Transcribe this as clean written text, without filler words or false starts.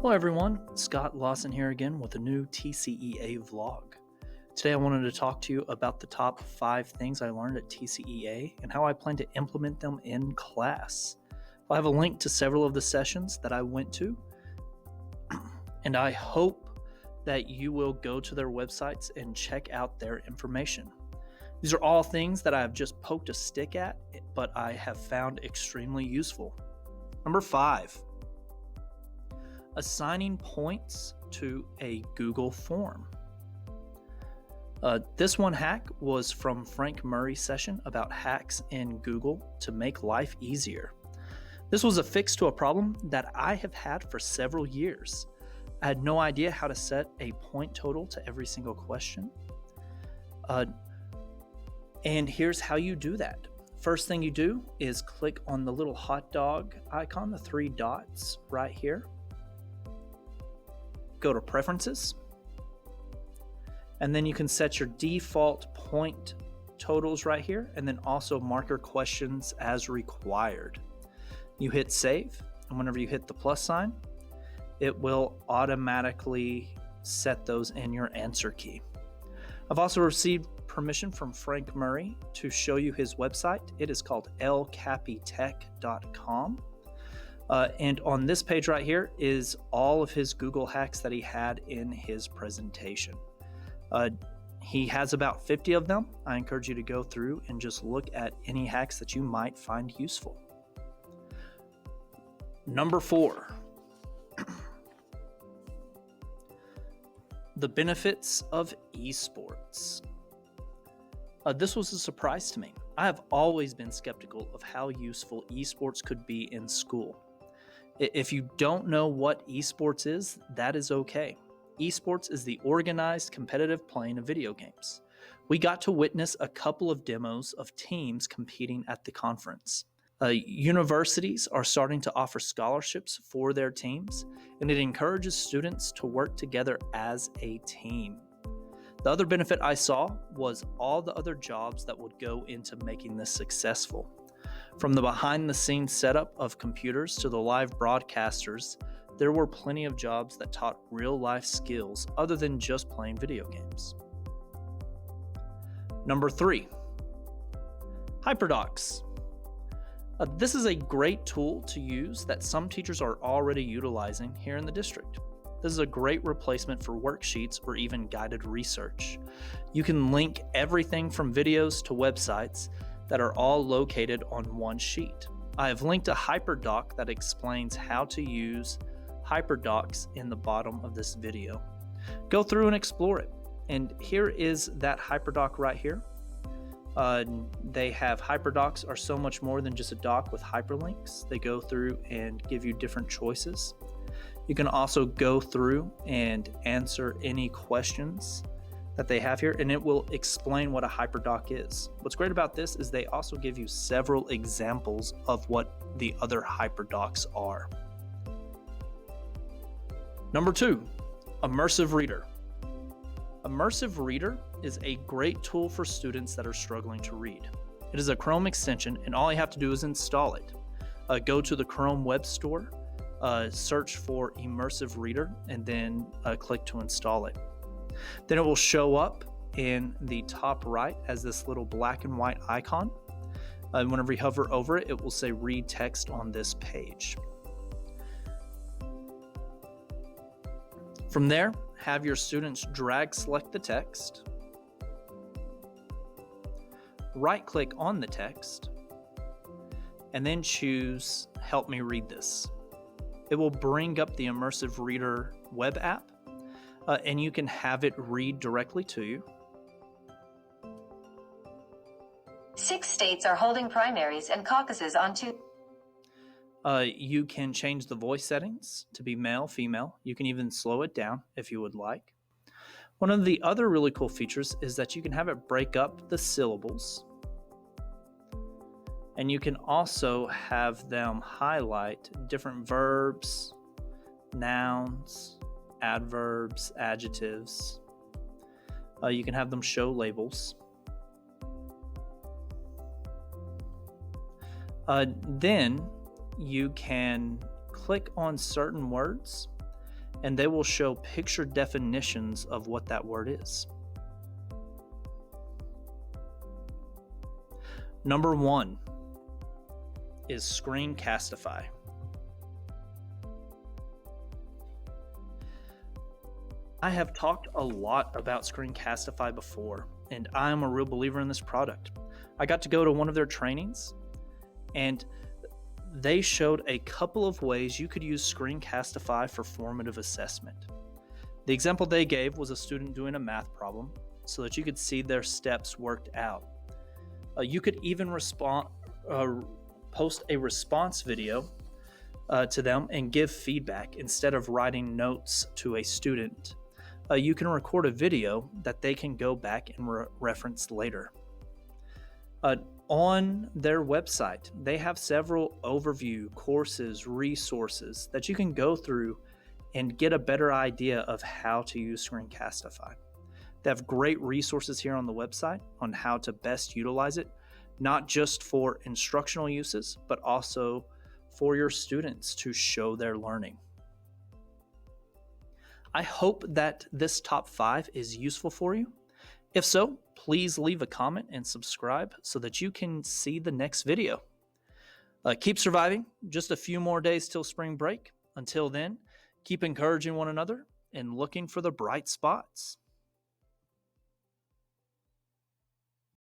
Hello everyone, Scott Lawson here again with a new TCEA vlog. Today I wanted to talk to you about the top 5 things I learned at TCEA and how I plan to implement them in class. I have a link to several of the sessions that I went to, and I hope that you will go to their websites and check out their information. These are all things that I have just poked a stick at, but I have found extremely useful. Number 5. Assigning points to a Google form. This one hack was from Frank Murray's session about hacks in Google to make life easier. This was a fix to a problem that I have had for several years. I had no idea how to set a point total to every single question. And here's how you do that. First thing you do is click on the little hot dog icon, the 3 dots right here. Go to Preferences, and then you can set your default point totals right here, and then also mark your questions as required. You hit Save, and whenever you hit the plus sign, it will automatically set those in your answer key. I've also received permission from Frank Murray to show you his website. It is called lcapitech.com. And on this page right here is all of his Google hacks that he had in his presentation. He has about 50 of them. I encourage you to go through and just look at any hacks that you might find useful. Number 4. The benefits of eSports. This was a surprise to me. I have always been skeptical of how useful eSports could be in school. If you don't know what eSports is, that is okay. eSports is the organized competitive playing of video games. We got to witness a couple of demos of teams competing at the conference. Universities are starting to offer scholarships for their teams, and it encourages students to work together as a team. The other benefit I saw was all the other jobs that would go into making this successful. From the behind-the-scenes setup of computers to the live broadcasters, there were plenty of jobs that taught real-life skills other than just playing video games. Number 3. HyperDocs. This is a great tool to use that some teachers are already utilizing here in the district. This is a great replacement for worksheets or even guided research. You can link everything from videos to websites that are all located on one sheet. I have linked a HyperDoc that explains how to use HyperDocs in the bottom of this video. Go through and explore it. And here is that HyperDoc right here. They have HyperDocs are so much more than just a doc with hyperlinks. They go through and give you different choices. You can also go through and answer any questions that they have here, and it will explain what a HyperDoc is. What's great about this is they also give you several examples of what the other HyperDocs are. Number 2, Immersive Reader. Immersive Reader is a great tool for students that are struggling to read. It is a Chrome extension, and all you have to do is install it. Go to the Chrome Web Store, search for Immersive Reader, and then click to install it. Then it will show up in the top right as this little black and white icon. Whenever you hover over it, it will say read text on this page. From there, have your students select the text, right-click on the text, and then choose Help Me Read This. It will bring up the Immersive Reader web app, and you can have it read directly to you. 6 states are holding primaries and caucuses on Tuesday. You can change the voice settings to be male, female. You can even slow it down if you would like. One of the other really cool features is that you can have it break up the syllables. And you can also have them highlight different verbs, nouns, adverbs, adjectives. You can have them show labels. Then you can click on certain words and they will show picture definitions of what that word is. Number 1 is Screencastify. I have talked a lot about Screencastify before, and I'm a real believer in this product. I got to go to one of their trainings, and they showed a couple of ways you could use Screencastify for formative assessment. The example they gave was a student doing a math problem so that you could see their steps worked out. You could even post a response video to them and give feedback instead of writing notes to a student. You can record a video that they can go back and reference later. On their website, they have several overview courses, resources that you can go through and get a better idea of how to use Screencastify. They have great resources here on the website on how to best utilize it, not just for instructional uses, but also for your students to show their learning. I hope that this top 5 is useful for you. If so, please leave a comment and subscribe so that you can see the next video. Keep surviving. Just a few more days till spring break. Until then, keep encouraging one another and looking for the bright spots.